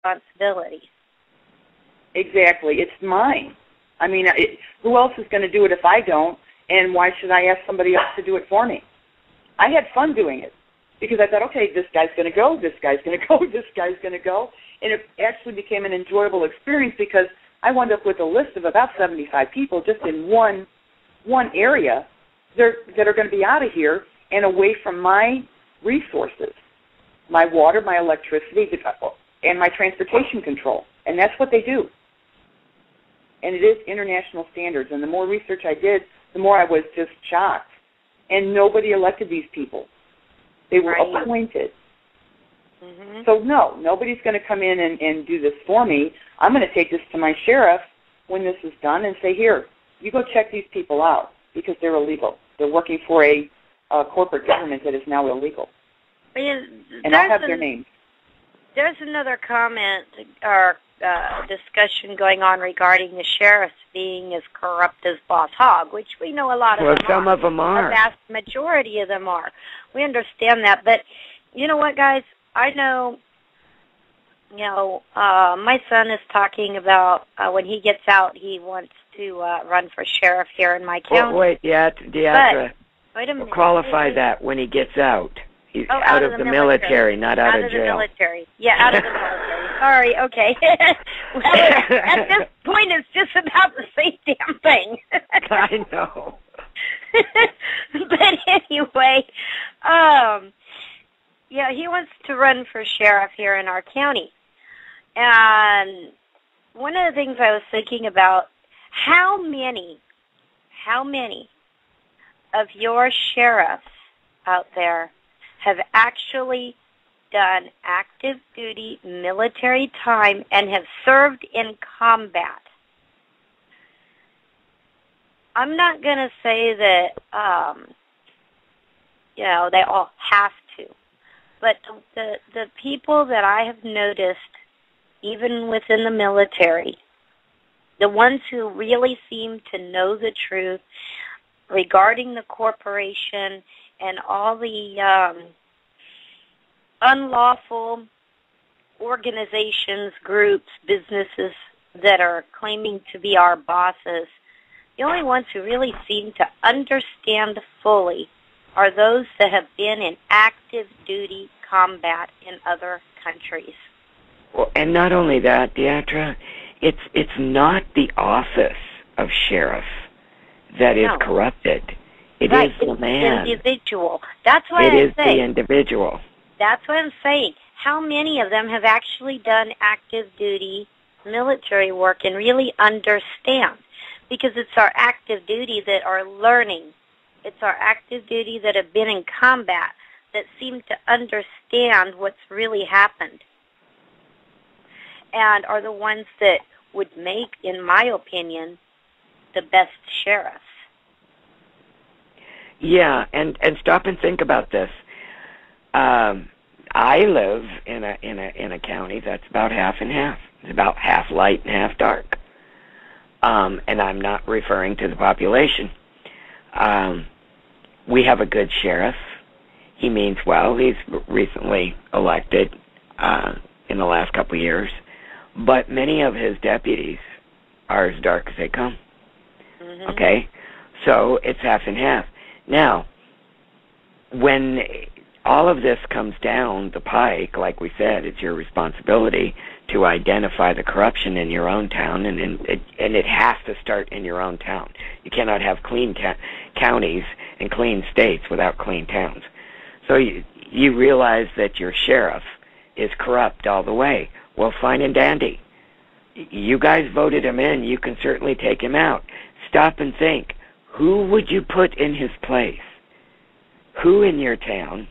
responsibility. Exactly. It's mine. I mean, who else is going to do it if I don't, and why should I ask somebody else to do it for me? I had fun doing it because I thought, okay, this guy's going to go, this guy's going to go, this guy's going to go, and it actually became an enjoyable experience because I wound up with a list of about 75 people just in one area that are going to be out of here and away from my resources, my water, my electricity, and my transportation control. And that's what they do. And it is international standards. And the more research I did, the more I was just shocked. And nobody elected these people. They were appointed. Mm-hmm. So, no, nobody's going to come in and do this for me. I'm going to take this to my sheriff when this is done and say, here, you go check these people out because they're illegal. They're working for a corporate government that is now illegal. And I'll have their names. There's another comment or discussion going on regarding the sheriffs being as corrupt as Boss Hogg, which we know a lot of them are. Well, some of them are. A vast majority of them are. We understand that. But you know what, guys? I know, my son is talking about when he gets out, he wants to run for sheriff here in my county. Well, wait, Deatra, wait a minute. Qualify that when he gets out. He's out of the military, not out of jail. Out of the military. Yeah, out of the military. Sorry, okay. Well, at this point, it's just about the same damn thing. I know. But anyway, yeah, he wants to run for sheriff here in our county. And one of the things I was thinking about, how many of your sheriffs out there have actually done active duty military time and have served in combat? I'm not going to say that, they all have to. But the people that I have noticed, even within the military, the ones who really seem to know the truth regarding the corporation and all the unlawful organizations, groups, businesses that are claiming to be our bosses, the only ones who really seem to understand fully are those that have been in active duty combat in other countries. Well, and not only that, Deatra, it's not the office of sheriff that is corrupted. It is the man. It's the individual. That's what I'm saying. It is the individual. That's what I'm saying. How many of them have actually done active duty military work and really understand? Because it's our active duty that are learning. It's our active duty that have been in combat that seem to understand what's really happened and are the ones that would make, in my opinion, the best sheriffs. Yeah, and stop and think about this. I live in a county that's about half and half. It's about half light and half dark. And I'm not referring to the population. We have a good sheriff. He means well. He's recently elected in the last couple of years. But many of his deputies are as dark as they come. Mm-hmm. Okay? So it's half and half. Now, when all of this comes down the pike, like we said, it's your responsibility to identify the corruption in your own town, and it has to start in your own town. You cannot have clean counties and clean states without clean towns. So you realize that your sheriff is corrupt all the way. Well, fine and dandy. You guys voted him in. You can certainly take him out. Stop and think. Who would you put in his place? Who in your town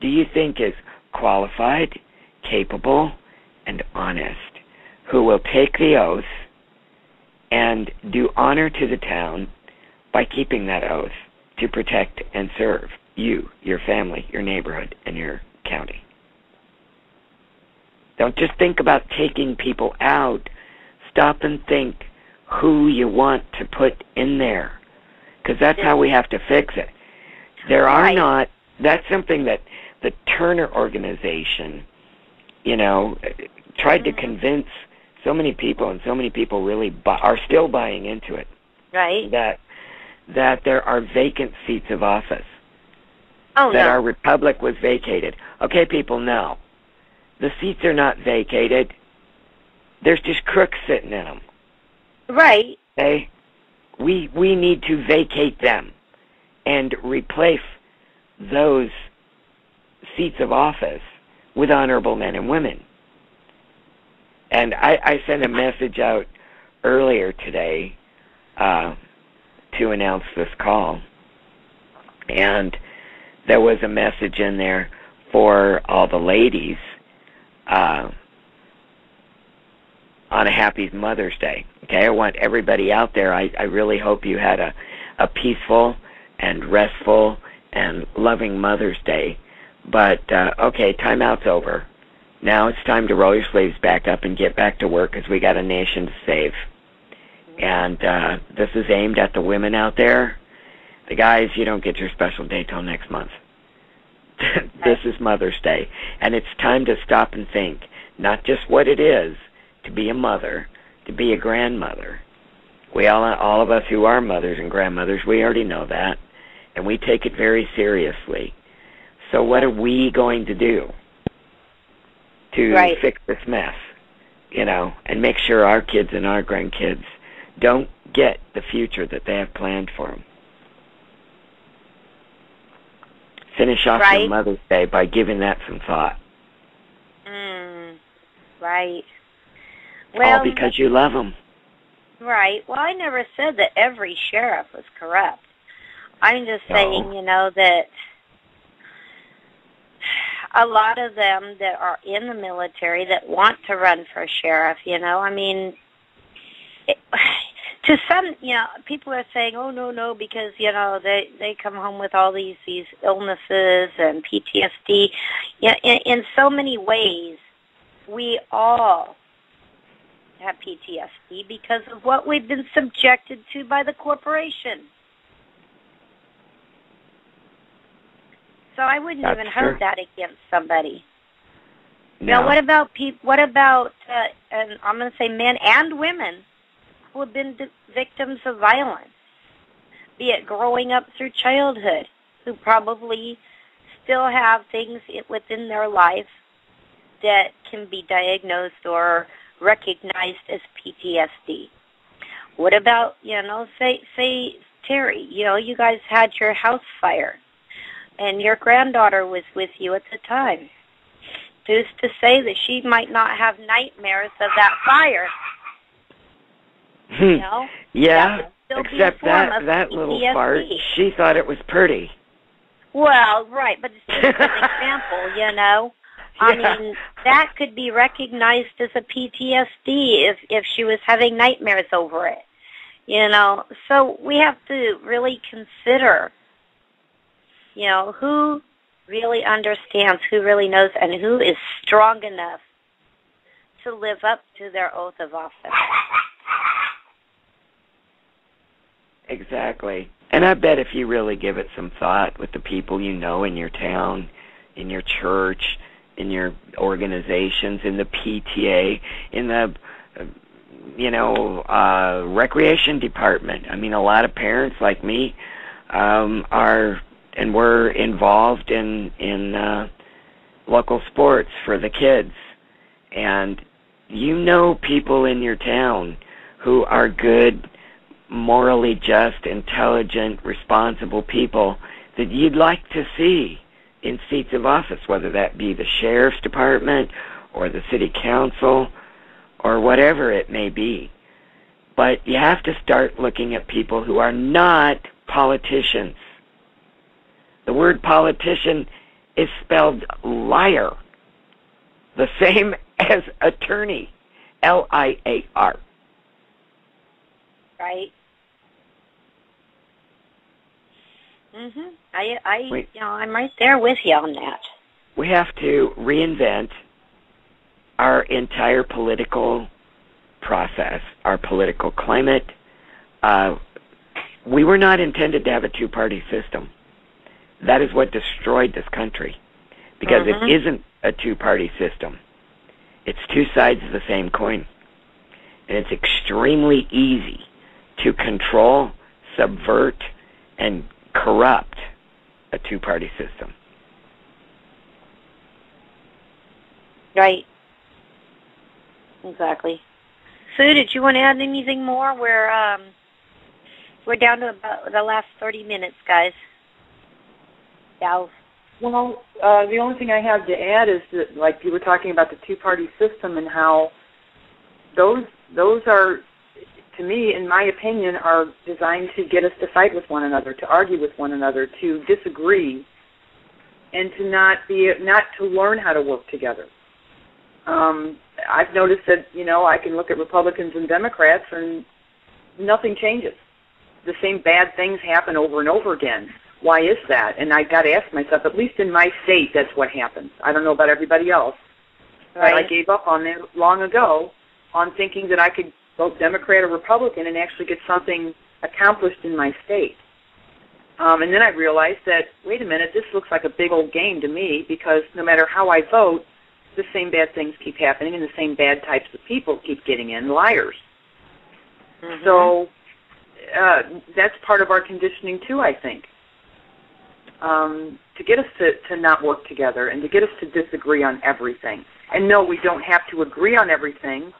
do you think is qualified, capable, and honest, who will take the oath and do honor to the town by keeping that oath to protect and serve you, your family, your neighborhood, and your county? Don't just think about taking people out. Stop and think who you want to put in there, because that's how we have to fix it. There are not, that's something that the Turner organization, tried to convince so many people, and so many people really are still buying into it. Right. That there are vacant seats of office. Oh, that no. our republic was vacated. Okay, people, no. The seats are not vacated. There's just crooks sitting in them. Right. Okay? We need to vacate them and replace those seats of office with honorable men and women. And I sent a message out earlier today to announce this call. And there was a message in there for all the ladies on a happy Mother's Day. Okay, I want everybody out there, I really hope you had a peaceful and restful and loving Mother's Day. But, okay, timeout's over. Now it's time to roll your sleeves back up and get back to work because we got a nation to save. And this is aimed at the women out there. The guys, you don't get your special day till next month. This is Mother's Day. And it's time to stop and think, not just what it is to be a mother, to be a grandmother. We all of us who are mothers and grandmothers, we already know that. And we take it very seriously. So what are we going to do to fix this mess, and make sure our kids and our grandkids don't get the future that they have planned for them? Finish off your Mother's Day by giving that some thought. Right. Well, all because you love them. Right. Well, I never said that every sheriff was corrupt. I'm just saying, that a lot of them that are in the military that want to run for sheriff, to some, people are saying, oh, no, because, they come home with all these illnesses and PTSD. In so many ways, we all have PTSD because of what we've been subjected to by the corporation. So I wouldn't even hold that against somebody. No. Now, what about and I'm going to say men and women who have been victims of violence, be it growing up through childhood, who probably still have things within their life that can be diagnosed or recognized as PTSD? What about, say Teri, you guys had your house fire, and your granddaughter was with you at the time. Who's to say that she might not have nightmares of that fire? Yeah, except that little fart, she thought it was pretty. Well, right, but it's just an example, I mean, that could be recognized as a PTSD if she was having nightmares over it, So we have to really consider, who really understands, who really knows, and who is strong enough to live up to their oath of office. Exactly. And I bet if you really give it some thought with the people in your town, in your church, in your organizations, in the PTA, in the, recreation department. I mean, a lot of parents like me we're involved in local sports for the kids. And people in your town who are good, morally just, intelligent, responsible people that you'd like to see in seats of office, whether that be the sheriff's department or the city council or whatever it may be. But you have to start looking at people who are not politicians. The word politician is spelled liar, the same as attorney, L-I-A-R. Right. I'm right there with you on that. We have to reinvent our entire political process, our political climate. We were not intended to have a two-party system. That is what destroyed this country, because it isn't a two-party system. It's two sides of the same coin. And it's extremely easy to control, subvert, and corrupt a two-party system. Right. Exactly. Sue, did you want to add anything more? We're down to about the last 30 minutes, guys. Yeah. Well, the only thing I have to add is that, like you were talking about the two-party system and how those are, to me, in my opinion, are designed to get us to fight with one another, to argue with one another, to disagree, and to not to learn how to work together. I've noticed that, I can look at Republicans and Democrats and nothing changes. The same bad things happen over and over again. Why is that? And I got to ask myself, at least in my state, that's what happens. I don't know about everybody else. Right. But I gave up on that long ago on thinking that I could vote Democrat or Republican and actually get something accomplished in my state. And then I realized that, wait a minute, this looks like a big old game to me, because no matter how I vote, the same bad things keep happening and the same bad types of people keep getting in, liars. Mm-hmm. So that's part of our conditioning too, I think, to get us to not work together and to get us to disagree on everything. And no, we don't have to agree on everything,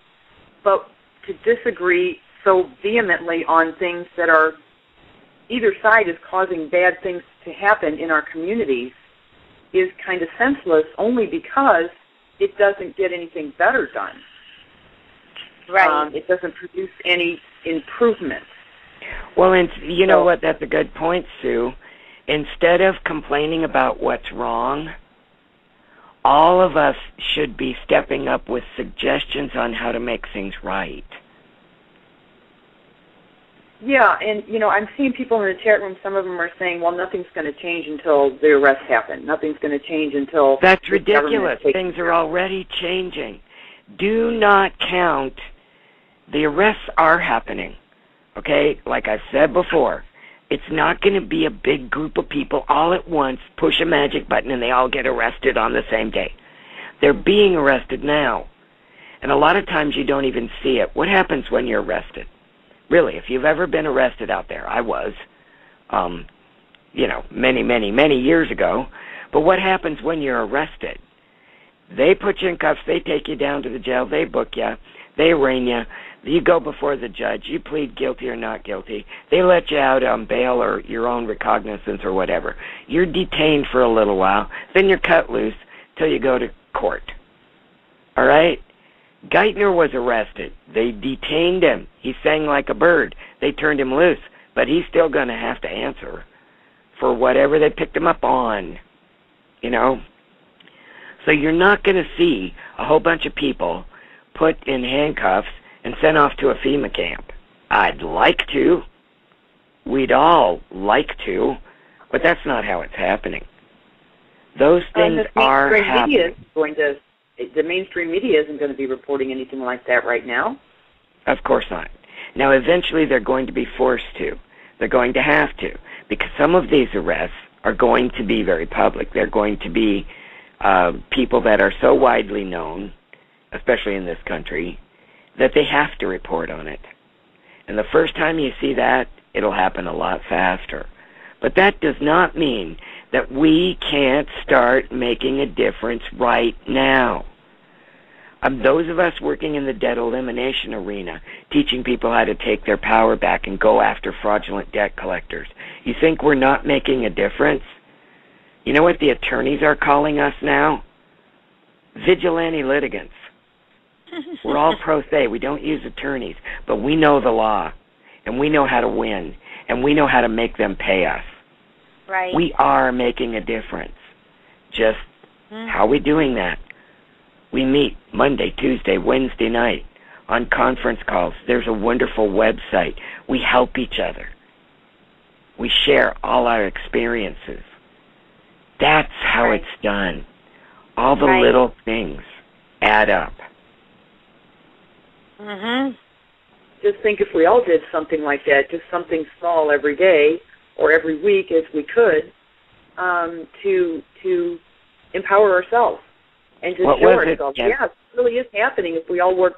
but to disagree so vehemently on things that are, either side is causing bad things to happen in our communities, is kind of senseless, only because it doesn't get anything better done. Right. It doesn't produce any improvement. Well, and you know what? That's a good point, Sue. Instead of complaining about what's wrong, all of us should be stepping up with suggestions on how to make things right. Yeah, and, I'm seeing people in the chat room, some of them are saying, well, nothing's going to change until the arrests happen. Nothing's going to change until... That's ridiculous. Things are already changing. Do not count. The arrests are happening, okay? Like I've said before, it's not going to be a big group of people all at once, push a magic button, and they all get arrested on the same day. They're being arrested now. And a lot of times you don't even see it. What happens when you're arrested? Really, if you've ever been arrested out there, I was, many, many, many years ago. But what happens when you're arrested? They put you in cuffs, they take you down to the jail, they book you, they arraign you, you go before the judge, you plead guilty or not guilty, they let you out on bail or your own recognizance or whatever. You're detained for a little while, then you're cut loose till you go to court. All right? Geithner was arrested. They detained him. He sang like a bird. They turned him loose, but he's still going to have to answer for whatever they picked him up on, So you're not going to see a whole bunch of people put in handcuffs and sent off to a FEMA camp. I'd like to. We'd all like to, but that's not how it's happening. Those things are happening. The mainstream media isn't going to be reporting anything like that right now. Of course not. Now, eventually they're going to be forced to. They're going to have to, because some of these arrests are going to be very public. They're going to be people that are so widely known, especially in this country, that they have to report on it. And the first time you see that, it'll happen a lot faster. But that does not mean that we can't start making a difference right now. Those of us working in the debt elimination arena, teaching people how to take their power back and go after fraudulent debt collectors, you think we're not making a difference? You know what the attorneys are calling us now? Vigilante litigants. We're all pro se. We don't use attorneys, but we know the law, and we know how to win, and we know how to make them pay us. Right. We are making a difference. Just how are we doing that? We meet Monday, Tuesday, Wednesday night on conference calls. There's a wonderful website. We help each other. We share all our experiences. That's how it's done. All the little things add up. Just think if we all did something like that, just something small every day or every week as we could, to empower ourselves and to show ourselves, really is happening if we all work